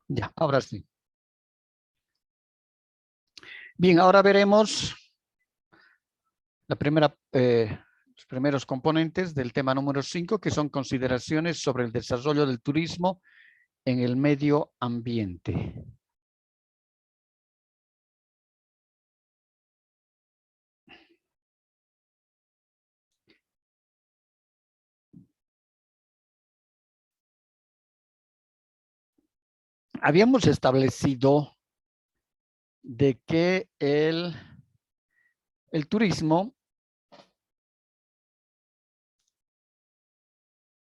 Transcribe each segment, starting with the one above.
Ya, ahora sí. Bien, ahora veremos los primeros componentes del tema número 5, que son consideraciones sobre el desarrollo del turismo en el medio ambiente. Habíamos establecido de que el turismo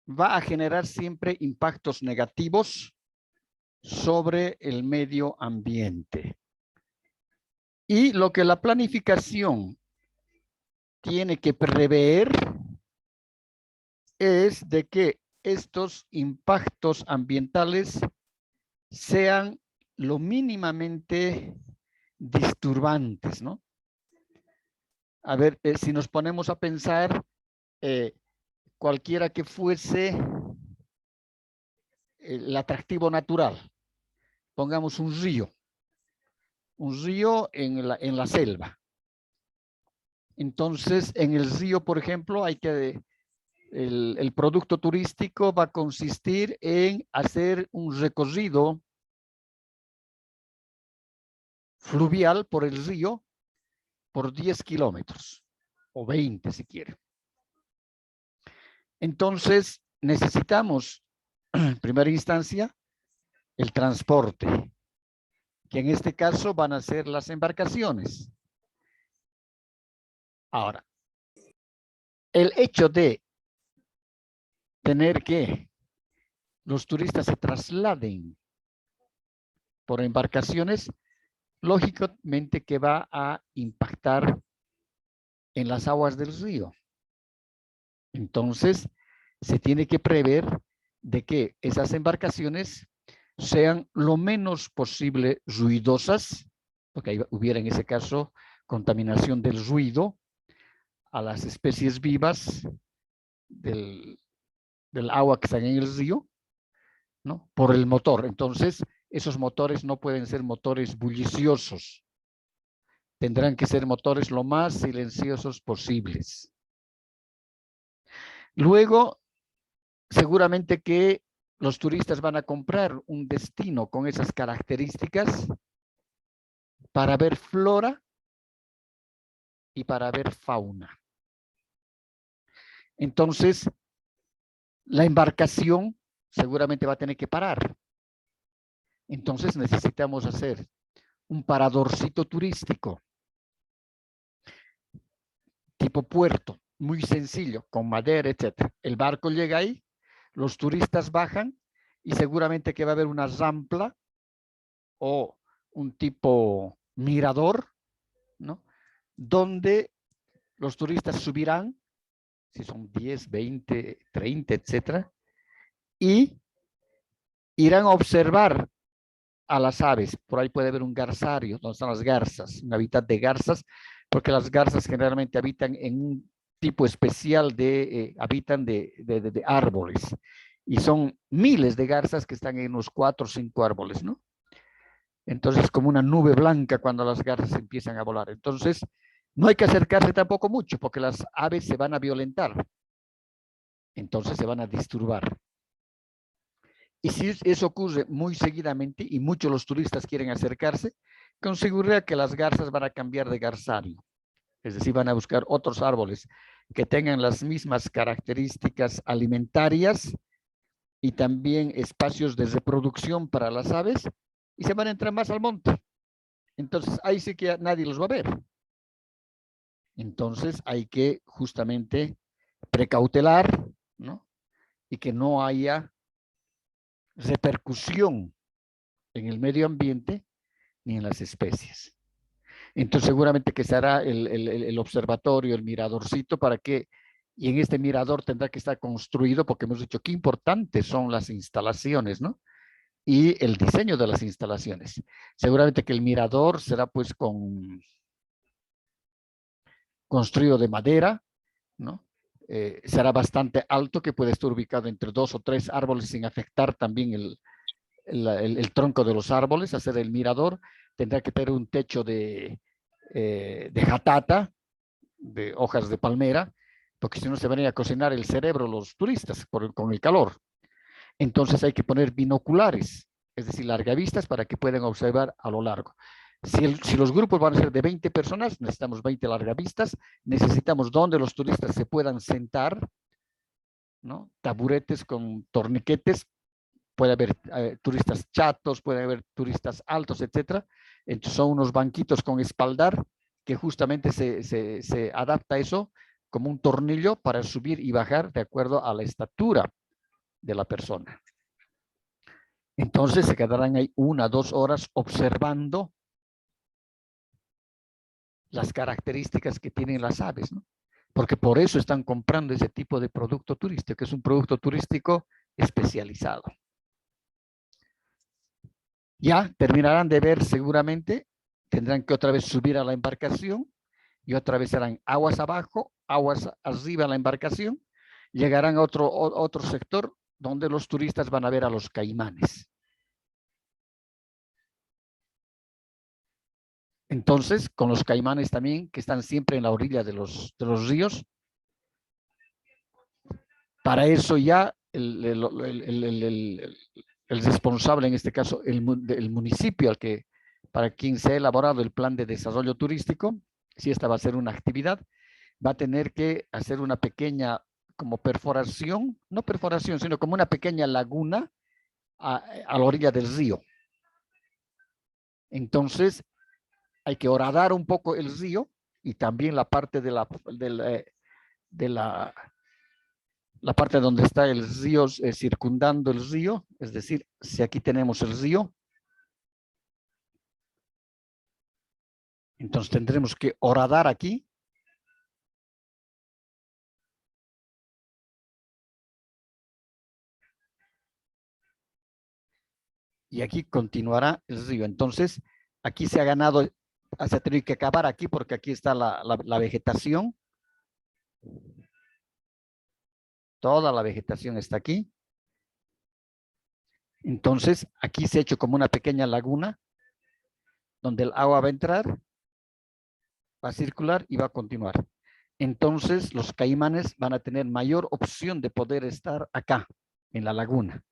va a generar siempre impactos negativos sobre el medio ambiente. Y lo que la planificación tiene que prever es de que estos impactos ambientales sean lo mínimamente disturbantes, ¿no? A ver, si nos ponemos a pensar, cualquiera que fuese el atractivo natural, pongamos un río en la selva. Entonces, en el río, por ejemplo, el producto turístico va a consistir en hacer un recorrido fluvial por el río por 10 kilómetros o 20 si quiere. Entonces, necesitamos, en primera instancia, el transporte, que en este caso van a ser las embarcaciones. Ahora, el hecho de tener que los turistas se trasladen por embarcaciones, lógicamente que va a impactar en las aguas del río. Entonces, se tiene que prever de que esas embarcaciones sean lo menos posible ruidosas, porque ahí hubiera en ese caso contaminación del ruido a las especies vivas del agua que está en el río, ¿no? Por el motor. Entonces, esos motores no pueden ser motores bulliciosos. Tendrán que ser motores lo más silenciosos posibles. Luego, seguramente que los turistas van a comprar un destino con esas características para ver flora y para ver fauna. Entonces, la embarcación seguramente va a tener que parar. Entonces necesitamos hacer un paradorcito turístico tipo puerto, muy sencillo, con madera, etc. El barco llega ahí, los turistas bajan y seguramente que va a haber una rampa o un tipo mirador, ¿no? Donde los turistas subirán, si son 10, 20, 30, etcétera, y irán a observar a las aves. Por ahí puede haber un garzario, donde están las garzas, un hábitat de garzas, porque las garzas generalmente habitan en un tipo especial habitan de árboles. Y son miles de garzas que están en unos 4 o 5 árboles, ¿no? Entonces, como una nube blanca cuando las garzas empiezan a volar. Entonces, no hay que acercarse tampoco mucho, porque las aves se van a violentar. Entonces, se van a disturbar. Y si eso ocurre muy seguidamente y muchos los turistas quieren acercarse, con seguridad que las garzas van a cambiar de garzario. Es decir, van a buscar otros árboles que tengan las mismas características alimentarias y también espacios de reproducción para las aves y se van a entrar más al monte. Entonces, ahí sí que nadie los va a ver. Entonces, hay que justamente precautelar, ¿no? Y que no haya repercusión en el medio ambiente ni en las especies. Entonces seguramente que se hará el observatorio, el miradorcito para que, y en este mirador tendrá que estar construido porque hemos dicho qué importantes son las instalaciones, ¿no? Y el diseño de las instalaciones. Seguramente que el mirador será pues construido de madera, ¿no? Será bastante alto, que puede estar ubicado entre 2 o 3 árboles sin afectar también el tronco de los árboles, hacer el mirador, tendrá que tener un techo de jatata, de hojas de palmera, porque si no se van a ir a cocinar el cerebro los turistas con el calor. Entonces hay que poner binoculares, es decir, largavistas para que puedan observar a lo largo. Si los grupos van a ser de 20 personas, necesitamos 20 largavistas, necesitamos donde los turistas se puedan sentar, ¿no? Taburetes con torniquetes, puede haber turistas chatos, puede haber turistas altos, etcétera. Entonces son unos banquitos con espaldar que justamente se adapta a eso como un tornillo para subir y bajar de acuerdo a la estatura de la persona. Entonces se quedarán ahí 1 a 2 horas observando las características que tienen las aves, ¿no? Porque por eso están comprando ese tipo de producto turístico, que es un producto turístico especializado. Ya terminarán de ver seguramente, tendrán que otra vez subir a la embarcación y otra vez serán aguas abajo, aguas arriba de la embarcación, llegarán a otro sector donde los turistas van a ver a los caimanes. Entonces, con los caimanes también, que están siempre en la orilla de los ríos, para eso ya el responsable, en este caso el municipio para quien se ha elaborado el plan de desarrollo turístico, si esta va a ser una actividad, va a tener que hacer una pequeña como perforación, no perforación, sino como una pequeña laguna a la orilla del río. Entonces, hay que horadar un poco el río y también la parte de la parte donde está el río, circundando el río, es decir, si aquí tenemos el río, entonces tendremos que horadar aquí. Y aquí continuará el río. Entonces, aquí se ha ganado, se ha tenido que acabar aquí porque aquí está la vegetación. Toda la vegetación está aquí. Entonces, aquí se ha hecho como una pequeña laguna donde el agua va a entrar, va a circular y va a continuar. Entonces, los caimanes van a tener mayor opción de poder estar acá, en la laguna.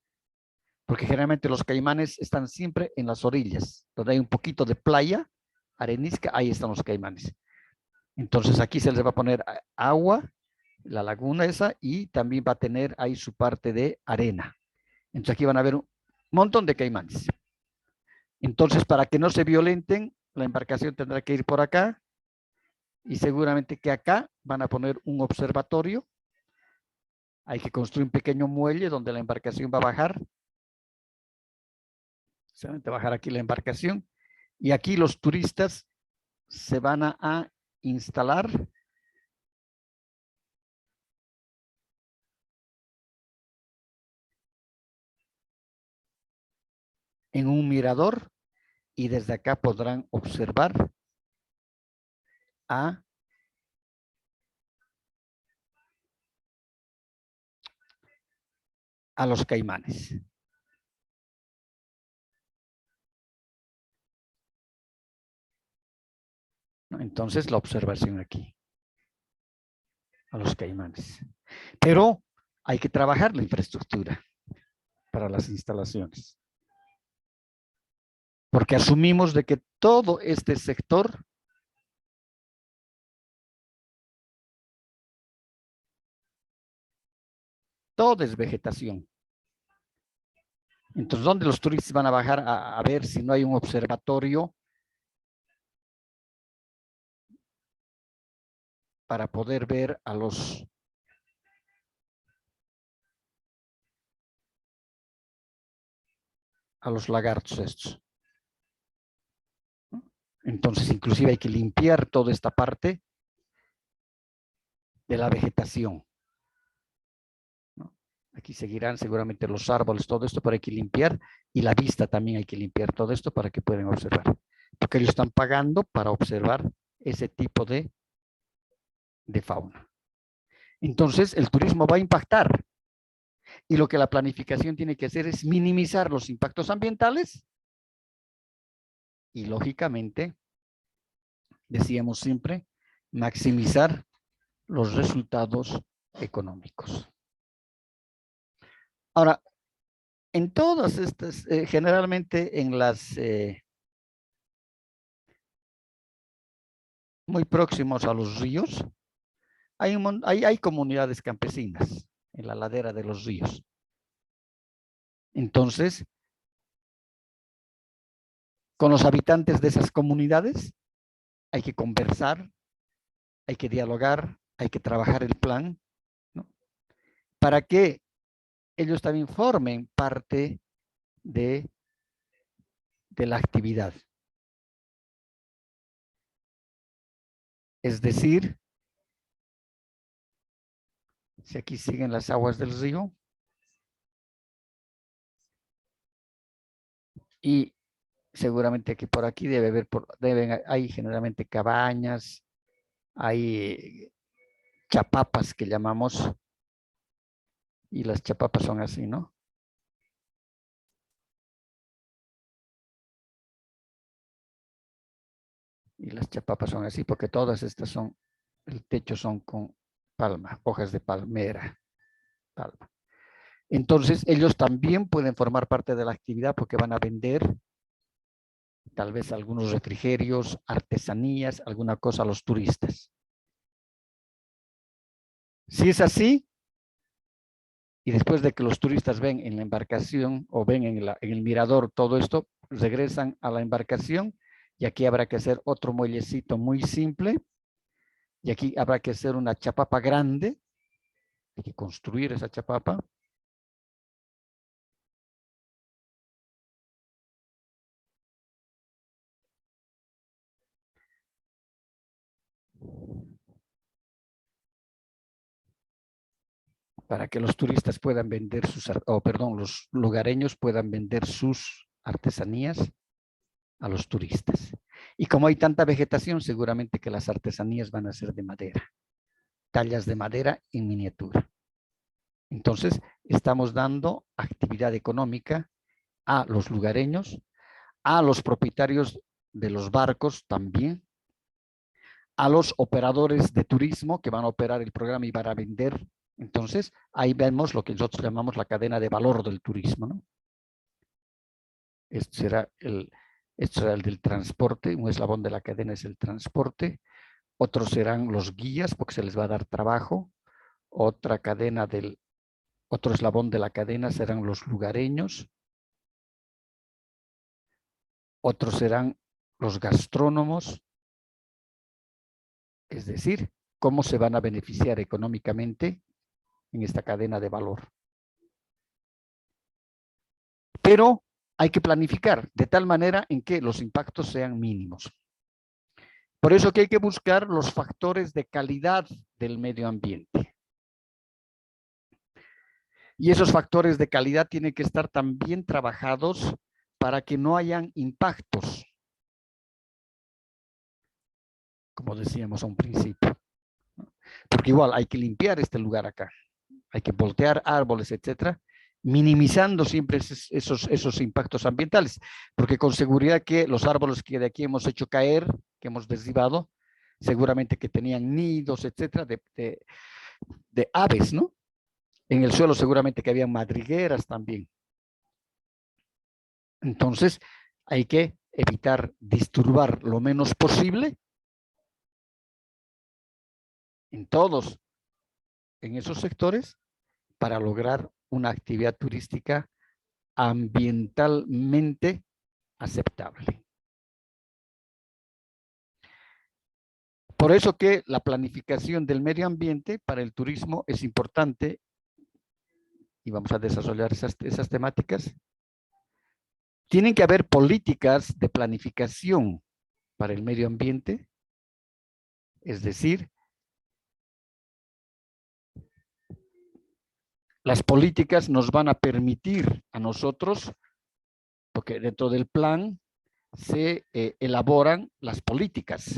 Porque generalmente los caimanes están siempre en las orillas, donde hay un poquito de playa, arenisca, ahí están los caimanes. Entonces, aquí se les va a poner agua, la laguna esa, y también va a tener ahí su parte de arena. Entonces, aquí van a ver un montón de caimanes. Entonces, para que no se violenten, la embarcación tendrá que ir por acá y seguramente que acá van a poner un observatorio. Hay que construir un pequeño muelle donde la embarcación va a bajar. Solamente bajar aquí la embarcación y aquí los turistas se van a instalar en un mirador y desde acá podrán observar a los caimanes. Entonces, la observación aquí, a los caimanes. Pero hay que trabajar la infraestructura para las instalaciones. Porque asumimos de que todo este sector todo es vegetación. Entonces, ¿dónde los turistas van a bajar a ver si no hay un observatorio para poder ver a los lagartos estos? Entonces, inclusive hay que limpiar toda esta parte de la vegetación. Aquí seguirán seguramente los árboles, todo esto, pero hay que limpiar y la vista también hay que limpiar todo esto para que puedan observar. Porque ellos están pagando para observar ese tipo de fauna. Entonces, el turismo va a impactar. Y lo que la planificación tiene que hacer es minimizar los impactos ambientales y, lógicamente, decíamos siempre, maximizar los resultados económicos. Ahora, en todas estas, generalmente en las muy próximos a los ríos, hay comunidades campesinas en la ladera de los ríos. Entonces, con los habitantes de esas comunidades hay que conversar, hay que dialogar, hay que trabajar el plan, ¿no? Para que ellos también formen parte de la actividad. Es decir, si aquí siguen las aguas del río y seguramente que por aquí debe haber, hay generalmente cabañas, hay chapapas que llamamos, y las chapapas son así, ¿no? Y las chapapas son así porque todas estas son, el techo son con palma, hojas de palmera, palma. Entonces, ellos también pueden formar parte de la actividad porque van a vender tal vez algunos refrigerios, artesanías, alguna cosa a los turistas. Si es así, y después de que los turistas ven en la embarcación o ven en el mirador todo esto, regresan a la embarcación y aquí habrá que hacer otro muellecito muy simple y aquí habrá que hacer una chapapa grande, hay que construir esa chapapa. Para que los turistas puedan vender los lugareños puedan vender sus artesanías a los turistas. Y como hay tanta vegetación, seguramente que las artesanías van a ser de madera, tallas de madera en miniatura. Entonces, estamos dando actividad económica a los lugareños, a los propietarios de los barcos también, a los operadores de turismo que van a operar el programa y van a vender. Entonces, ahí vemos lo que nosotros llamamos la cadena de valor del turismo, ¿no? Esto será el del transporte, un eslabón de la cadena es el transporte, otros serán los guías porque se les va a dar trabajo, otro eslabón de la cadena serán los lugareños, otros serán los gastrónomos, es decir, cómo se van a beneficiar económicamente en esta cadena de valor. Pero hay que planificar de tal manera en que los impactos sean mínimos. Por eso que hay que buscar los factores de calidad del medio ambiente. Y esos factores de calidad tienen que estar también trabajados para que no hayan impactos, como decíamos a un principio. Porque igual hay que limpiar este lugar acá, hay que voltear árboles, etcétera, minimizando siempre esos impactos ambientales, porque con seguridad que los árboles que de aquí hemos hecho caer, que hemos derribado, seguramente que tenían nidos, etcétera, de aves, ¿no? En el suelo seguramente que había madrigueras también. Entonces, hay que evitar disturbar lo menos posible en esos sectores para lograr una actividad turística ambientalmente aceptable. Por eso que la planificación del medio ambiente para el turismo es importante y vamos a desarrollar esas temáticas. Tienen que haber políticas de planificación para el medio ambiente, es decir, las políticas nos van a permitir a nosotros, porque dentro del plan se elaboran las políticas.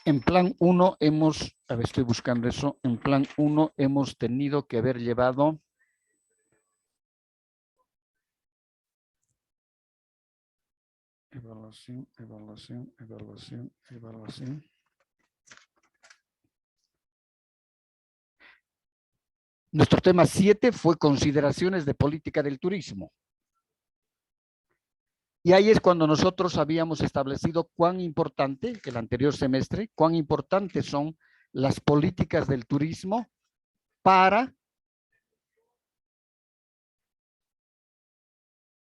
En plan 1 hemos, a ver, estoy buscando eso, en plan 1 hemos tenido que haber llevado evaluación, evaluación, evaluación, evaluación. Nuestro tema 7 fue consideraciones de política del turismo. Y ahí es cuando nosotros habíamos establecido cuán importante, el anterior semestre, cuán importantes son las políticas del turismo para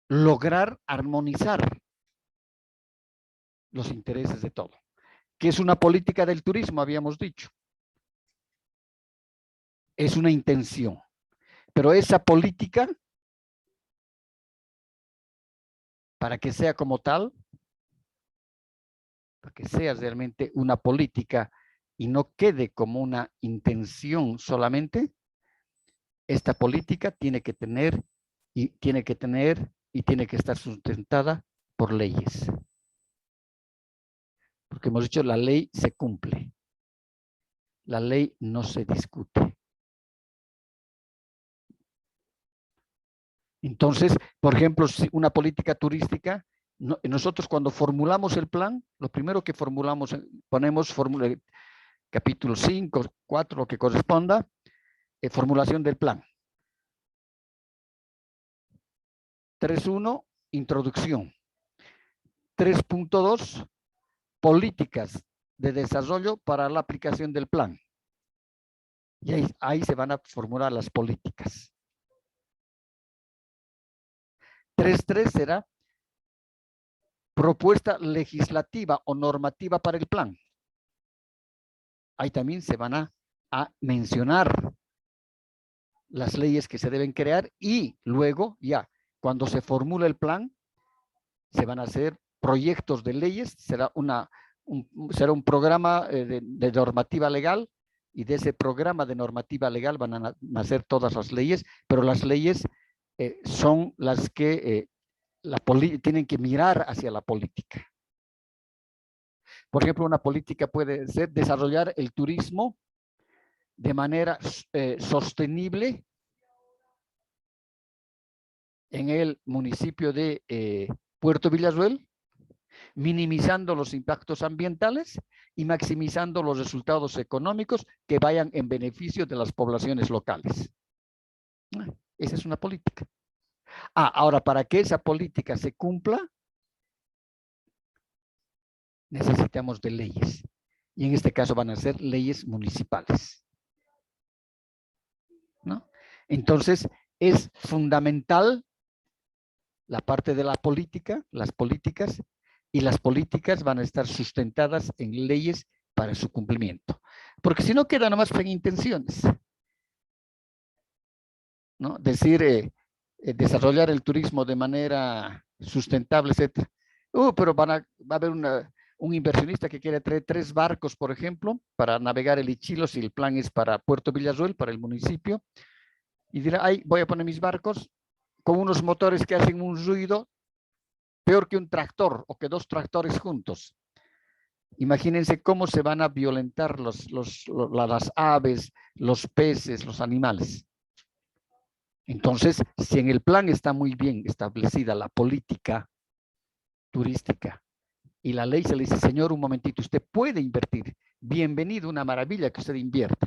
lograr armonizar los intereses de todo. ¿Qué es una política del turismo? Habíamos dicho. Es una intención. Pero esa política, para que sea como tal, para que sea realmente una política y no quede como una intención solamente, esta política tiene que tener y tiene que estar sustentada por leyes. Porque hemos dicho, la ley se cumple. La ley no se discute. Entonces, por ejemplo, si una política turística, nosotros cuando formulamos el plan, lo primero que formulamos, ponemos capítulo 5, 4, lo que corresponda, formulación del plan. 3.1, introducción. 3.2, políticas de desarrollo para la aplicación del plan. Y ahí se van a formular las políticas. 3.3 será propuesta legislativa o normativa para el plan. Ahí también se van a mencionar las leyes que se deben crear y luego ya, cuando se formula el plan, se van a hacer proyectos de leyes, será un programa de normativa legal y de ese programa de normativa legal van a nacer todas las leyes, pero las leyes son las que tienen que mirar hacia la política. Por ejemplo, una política puede ser desarrollar el turismo de manera sostenible en el municipio de Puerto Villarroel, minimizando los impactos ambientales y maximizando los resultados económicos que vayan en beneficio de las poblaciones locales. Esa es una política. Ahora, para que esa política se cumpla, necesitamos de leyes. Y en este caso van a ser leyes municipales, ¿no? Entonces, es fundamental la parte de la política, las políticas, y las políticas van a estar sustentadas en leyes para su cumplimiento. Porque si no, queda nomás en intenciones, ¿no? Decir, desarrollar el turismo de manera sustentable, etc. Pero va a haber un inversionista que quiere traer 3 barcos, por ejemplo, para navegar el Ichilo, si el plan es para Puerto Villarroel, para el municipio, y dirá, ay, voy a poner mis barcos con unos motores que hacen un ruido peor que un tractor o que 2 tractores juntos. Imagínense cómo se van a violentar las aves, los peces, los animales. Entonces, si en el plan está muy bien establecida la política turística y la ley se le dice, señor, un momentito, usted puede invertir. Bienvenido, una maravilla que usted invierta.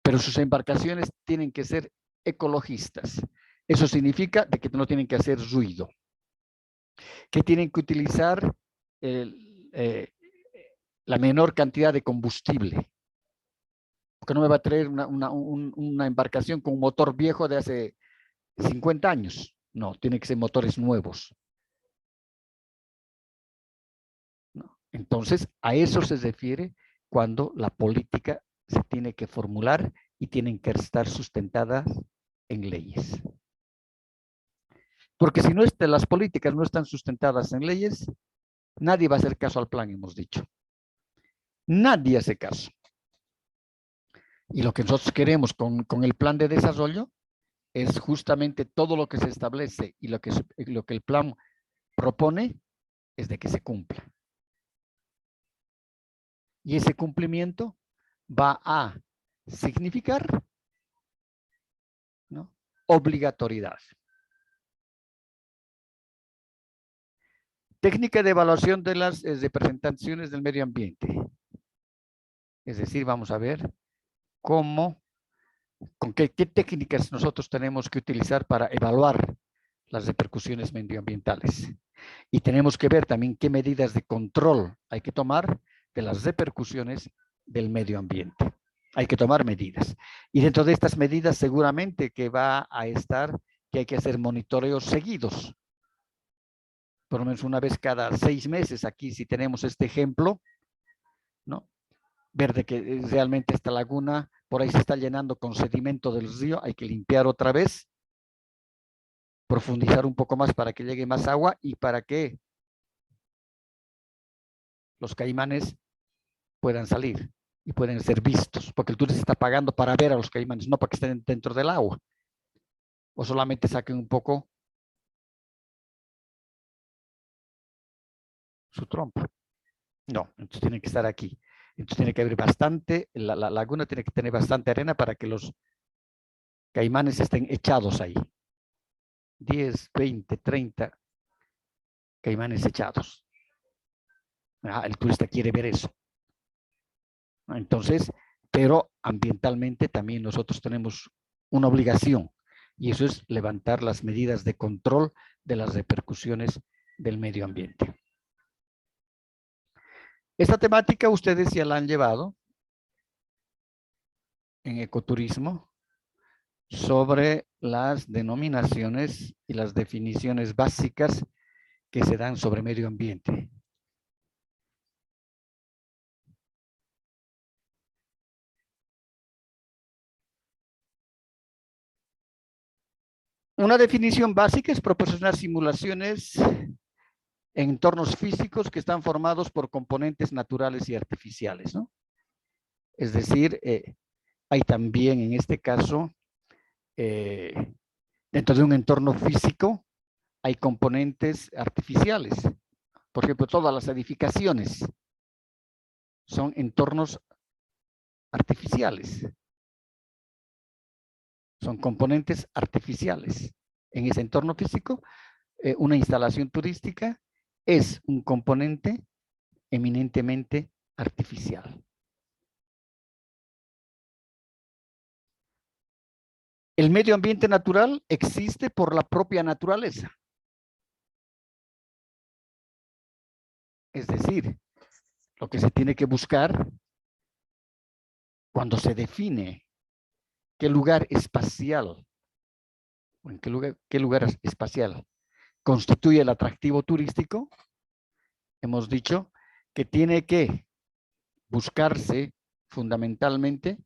Pero sus embarcaciones tienen que ser ecologistas. Eso significa de que no tienen que hacer ruido. Que tienen que utilizar la menor cantidad de combustible. Porque no me va a traer una embarcación con un motor viejo de hace 50 años. No, tiene que ser motores nuevos. ¿No? Entonces, a eso se refiere cuando la política se tiene que formular y tienen que estar sustentadas en leyes. Porque si no las políticas no están sustentadas en leyes, nadie va a hacer caso al plan, hemos dicho. Nadie hace caso. Y lo que nosotros queremos con el plan de desarrollo es justamente todo lo que se establece y lo que el plan propone es de que se cumpla. Y ese cumplimiento va a significar, ¿no?, obligatoriedad. Técnica de evaluación de las representaciones del medio ambiente. Es decir, vamos a ver con qué técnicas nosotros tenemos que utilizar para evaluar las repercusiones medioambientales. Y tenemos que ver también qué medidas de control hay que tomar de las repercusiones del medio ambiente. Hay que tomar medidas. Y dentro de estas medidas seguramente que va a estar que hay que hacer monitoreos seguidos. Por lo menos una vez cada 6 meses, aquí si tenemos este ejemplo, ¿no?, ver de que realmente esta laguna por ahí se está llenando con sedimento del río, hay que limpiar otra vez, profundizar un poco más para que llegue más agua y para que los caimanes puedan salir y pueden ser vistos, porque el turista está pagando para ver a los caimanes, no para que estén dentro del agua, o solamente saquen un poco su trompa. No, entonces tienen que estar aquí. Entonces tiene que haber bastante, la laguna tiene que tener bastante arena para que los caimanes estén echados ahí. 10, 20, 30 caimanes echados. El turista quiere ver eso. Entonces, pero ambientalmente también nosotros tenemos una obligación, y eso es levantar las medidas de control de las repercusiones del medio ambiente. Esta temática ustedes ya la han llevado en ecoturismo sobre las denominaciones y las definiciones básicas que se dan sobre medio ambiente. Una definición básica es proporcionar simulaciones en entornos físicos que están formados por componentes naturales y artificiales, ¿no? Es decir, hay también en este caso, dentro de un entorno físico, hay componentes artificiales. Por ejemplo, todas las edificaciones son entornos artificiales. Son componentes artificiales. En ese entorno físico, una instalación turística es un componente eminentemente artificial. El medio ambiente natural existe por la propia naturaleza. Es decir, lo que se tiene que buscar cuando se define qué lugar espacial, o en qué lugar espacial constituye el atractivo turístico, hemos dicho que tiene que buscarse fundamentalmente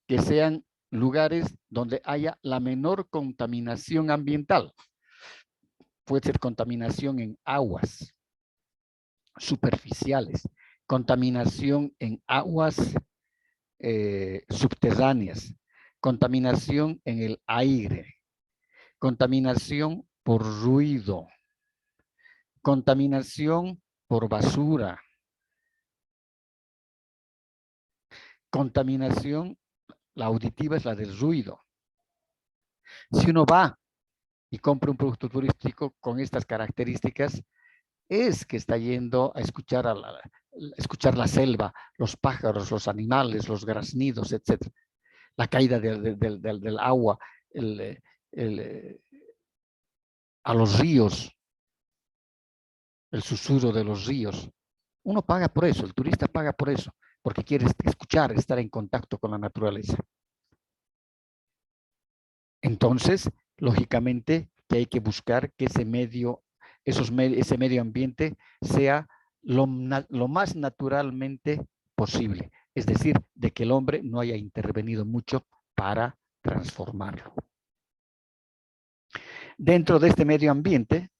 que sean lugares donde haya la menor contaminación ambiental. Puede ser contaminación en aguas superficiales, contaminación en aguas subterráneas, contaminación en el aire, contaminación por ruido, contaminación por basura, contaminación, la auditiva es la del ruido. Si uno va y compra un producto turístico con estas características, es que está yendo a escuchar, escuchar la selva, los pájaros, los animales, los graznidos, etc. La caída del agua, a los ríos, el susurro de los ríos. Uno paga por eso, el turista paga por eso, porque quiere escuchar, estar en contacto con la naturaleza. Entonces, lógicamente, que hay que buscar que ese medio ambiente sea lo más naturalmente posible. Es decir, de que el hombre no haya intervenido mucho para transformarlo. Dentro de este medio ambiente,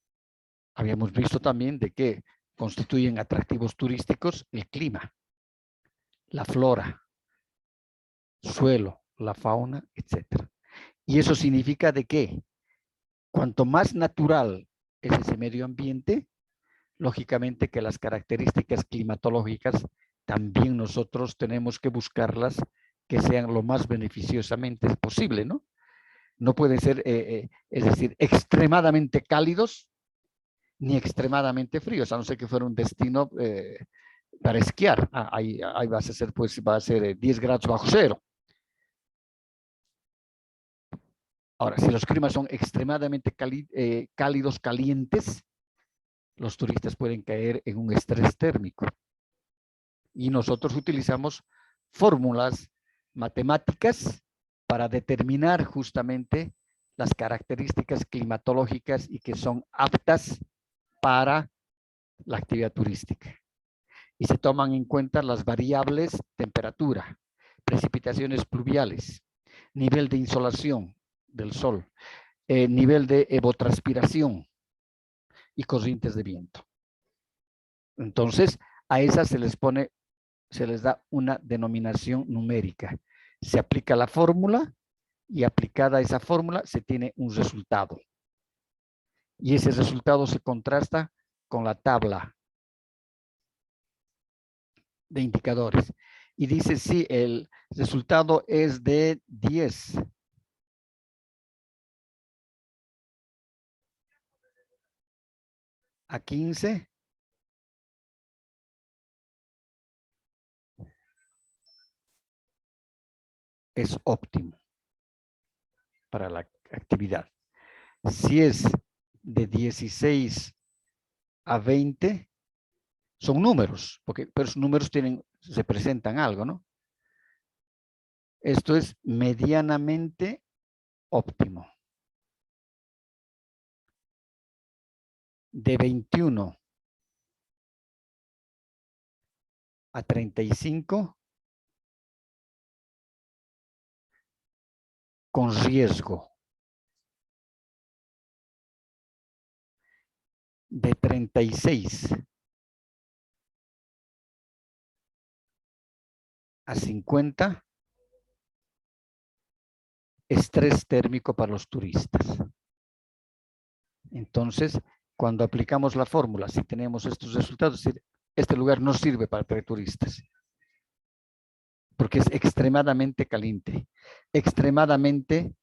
habíamos visto también de que constituyen atractivos turísticos el clima, la flora, suelo, la fauna, etc. Y eso significa de que cuanto más natural es ese medio ambiente, lógicamente que las características climatológicas también nosotros tenemos que buscarlas que sean lo más beneficiosamente posible, ¿no? No pueden ser, es decir, extremadamente cálidos ni extremadamente fríos, a no ser que fuera un destino para esquiar. Ahí va a ser, pues, va a ser 10 grados bajo cero. Ahora, si los climas son extremadamente cálidos, calientes, los turistas pueden caer en un estrés térmico. Y nosotros utilizamos fórmulas matemáticas para determinar justamente las características climatológicas y que son aptas para la actividad turística. Y se toman en cuenta las variables temperatura, precipitaciones pluviales, nivel de insolación del sol, nivel de evotranspiración y corrientes de viento. Entonces, a esas se les da una denominación numérica. Se aplica la fórmula y aplicada esa fórmula se tiene un resultado. Y ese resultado se contrasta con la tabla de indicadores. Y dice si el resultado es de 10 a 15, es óptimo para la actividad. Si es de 16 a 20, son números, pero los números se presentan algo, ¿no? Esto es medianamente óptimo. De 21 a 35, con riesgo. De 36 a 50, estrés térmico para los turistas. Entonces, cuando aplicamos la fórmula, si tenemos estos resultados, este lugar no sirve para traer turistas, porque es extremadamente caliente, extremadamente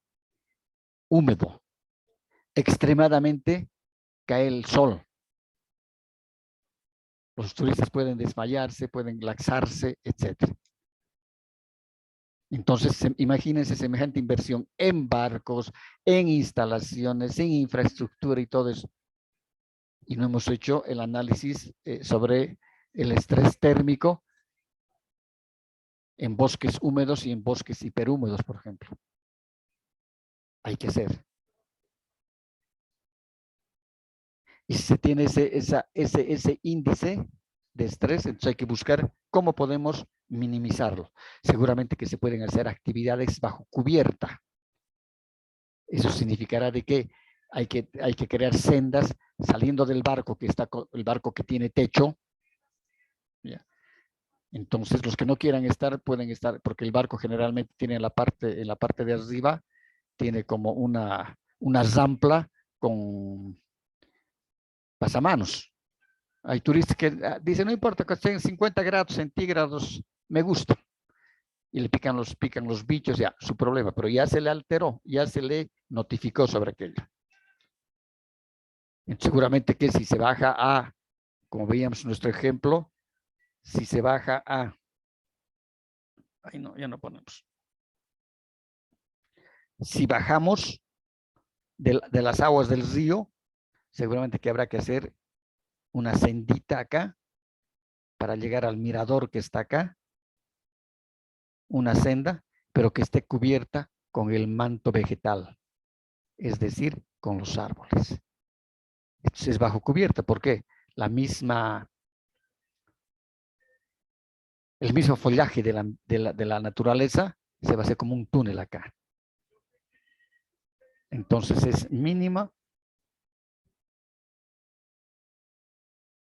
húmedo, extremadamente cae el sol. Los turistas pueden desmayarse, pueden laxarse, etc. Entonces, imagínense semejante inversión en barcos, en instalaciones, en infraestructura y todo eso. Y no hemos hecho el análisis sobre el estrés térmico en bosques húmedos y en bosques hiperhúmedos, por ejemplo. Hay que hacer. Y si se tiene ese índice de estrés, entonces hay que buscar cómo podemos minimizarlo. Seguramente que se pueden hacer actividades bajo cubierta. Eso significará de que hay que crear sendas saliendo del barco, el barco que tiene techo. ¿Ya? Entonces, los que no quieran estar, pueden estar, porque el barco generalmente tiene en la parte de arriba, tiene como una zampla con pasamanos. Hay turistas que dicen, no importa que estén 50 grados centígrados, me gusta. Y le pican los bichos, ya, su problema, pero ya se le alteró, ya se le notificó sobre aquello. Seguramente que si se baja a, como veíamos en nuestro ejemplo, si se baja a, ay no, ya no ponemos. Si bajamos de las aguas del río, seguramente que habrá que hacer una sendita acá para llegar al mirador que está acá, una senda, pero que esté cubierta con el manto vegetal, es decir, con los árboles. Entonces es bajo cubierta, ¿por qué? El mismo follaje de la naturaleza se va a hacer como un túnel acá. Entonces es mínima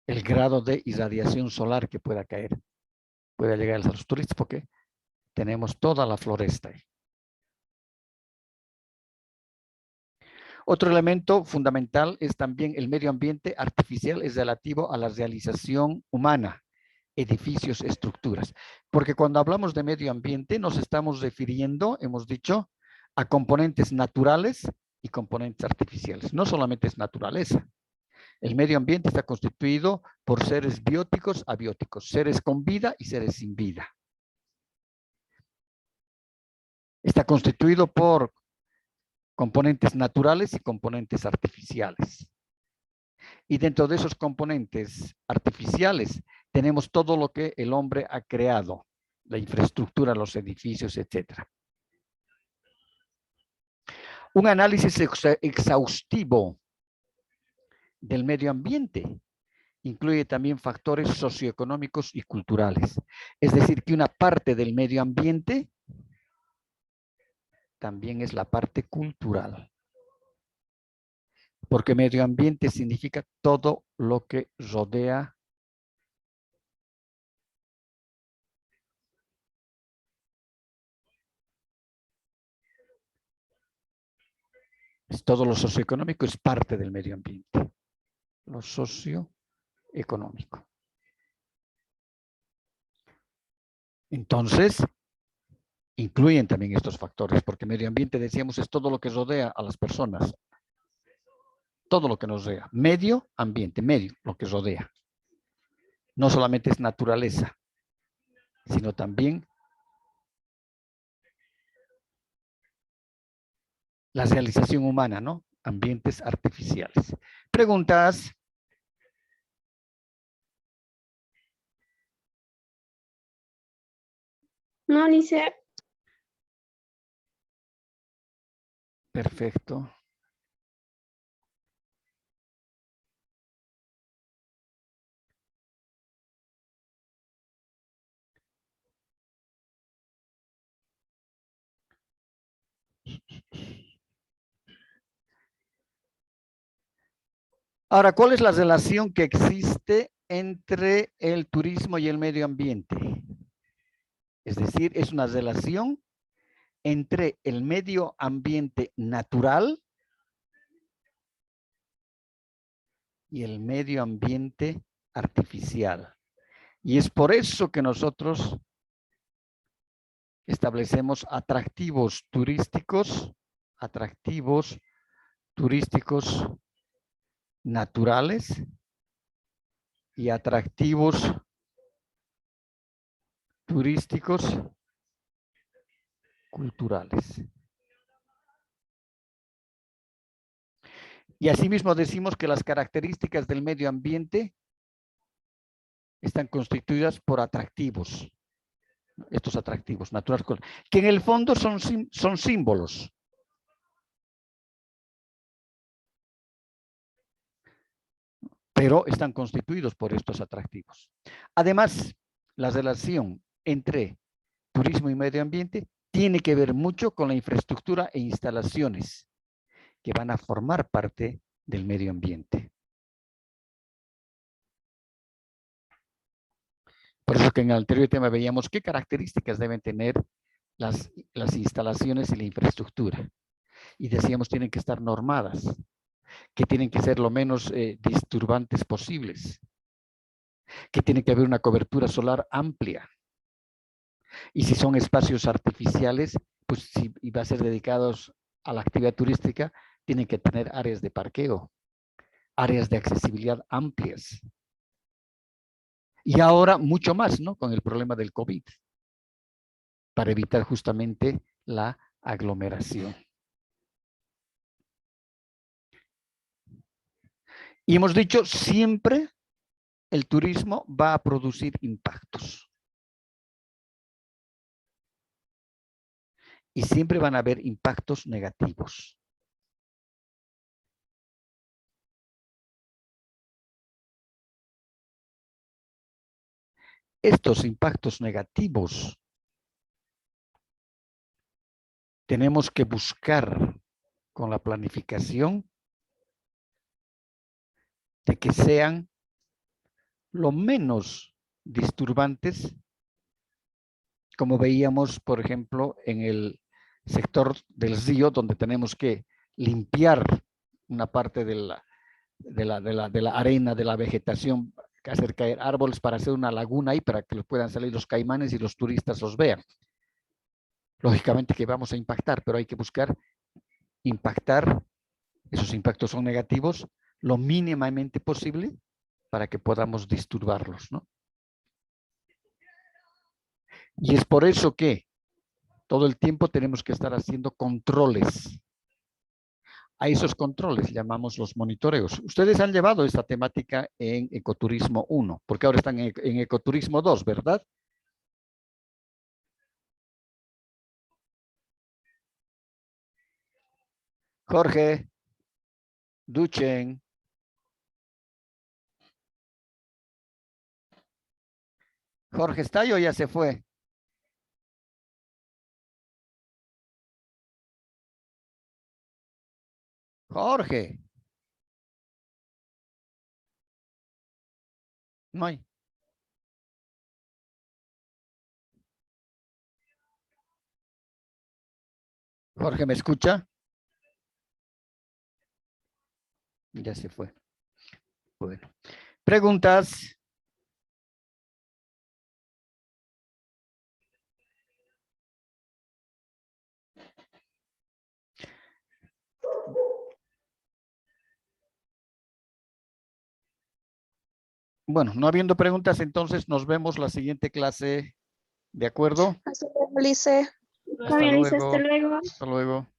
el grado de irradiación solar que pueda caer, pueda llegar a los turistas, porque tenemos toda la floresta ahí. Otro elemento fundamental es también el medio ambiente artificial, es relativo a la realización humana. edificios, estructuras. Porque cuando hablamos de medio ambiente nos estamos refiriendo, hemos dicho, a componentes naturales y componentes artificiales. No solamente es naturaleza. El medio ambiente está constituido por seres bióticos, abióticos, seres con vida y seres sin vida. Está constituido por componentes naturales y componentes artificiales. Y dentro de esos componentes artificiales tenemos todo lo que el hombre ha creado, la infraestructura, los edificios, etc. Un análisis exhaustivo del medio ambiente incluye también factores socioeconómicos y culturales. Es decir, que una parte del medio ambiente también es la parte cultural. Porque medio ambiente significa todo lo que rodea todo lo socioeconómico es parte del medio ambiente. Lo socioeconómico. Entonces, incluyen también estos factores, porque medio ambiente, decíamos, es todo lo que rodea a las personas. Todo lo que nos rodea. Medio ambiente, medio, lo que rodea. No solamente es naturaleza, sino también la realización humana, ¿no? Ambientes artificiales. Preguntas. No, Lice. Perfecto. Ahora, ¿cuál es la relación que existe entre el turismo y el medio ambiente? Es decir, es una relación entre el medio ambiente natural y el medio ambiente artificial. Y es por eso que nosotros establecemos atractivos turísticos naturales y atractivos turísticos culturales. Y asimismo decimos que las características del medio ambiente están constituidas por atractivos, estos atractivos naturales, que en el fondo son símbolos. Pero están constituidos por estos atractivos. Además, la relación entre turismo y medio ambiente tiene que ver mucho con la infraestructura e instalaciones que van a formar parte del medio ambiente. Por eso que en el anterior tema veíamos qué características deben tener las instalaciones y la infraestructura. Y decíamos tienen que estar normadas, que tienen que ser lo menos disturbantes posibles, que tiene que haber una cobertura solar amplia. Y si son espacios artificiales, pues si va a ser dedicados a la actividad turística, tienen que tener áreas de parqueo, áreas de accesibilidad amplias. Y ahora mucho más, ¿no? Con el problema del COVID, para evitar justamente la aglomeración. Y hemos dicho, siempre el turismo va a producir impactos. Y siempre van a haber impactos negativos. Estos impactos negativos tenemos que buscar con la planificación de que sean lo menos disturbantes, como veíamos, por ejemplo, en el sector del río, donde tenemos que limpiar una parte de la arena, de la vegetación, hacer caer árboles para hacer una laguna ahí para que puedan salir los caimanes y los turistas los vean. Lógicamente que vamos a impactar, pero hay que buscar impactar, esos impactos son negativos, lo mínimamente posible para que podamos disturbarlos, ¿no? Y es por eso que todo el tiempo tenemos que estar haciendo controles. A esos controles llamamos los monitoreos. Ustedes han llevado esta temática en Ecoturismo 1, porque ahora están en Ecoturismo 2, ¿verdad? Jorge, Duchen. Jorge, ¿está ahí o ya se fue? Jorge. No hay. Jorge, ¿me escucha? Ya se fue. Bueno. ¿Preguntas? Bueno, no habiendo preguntas, entonces nos vemos la siguiente clase. ¿De acuerdo? Hasta luego, Lice. Hasta luego. Hasta luego.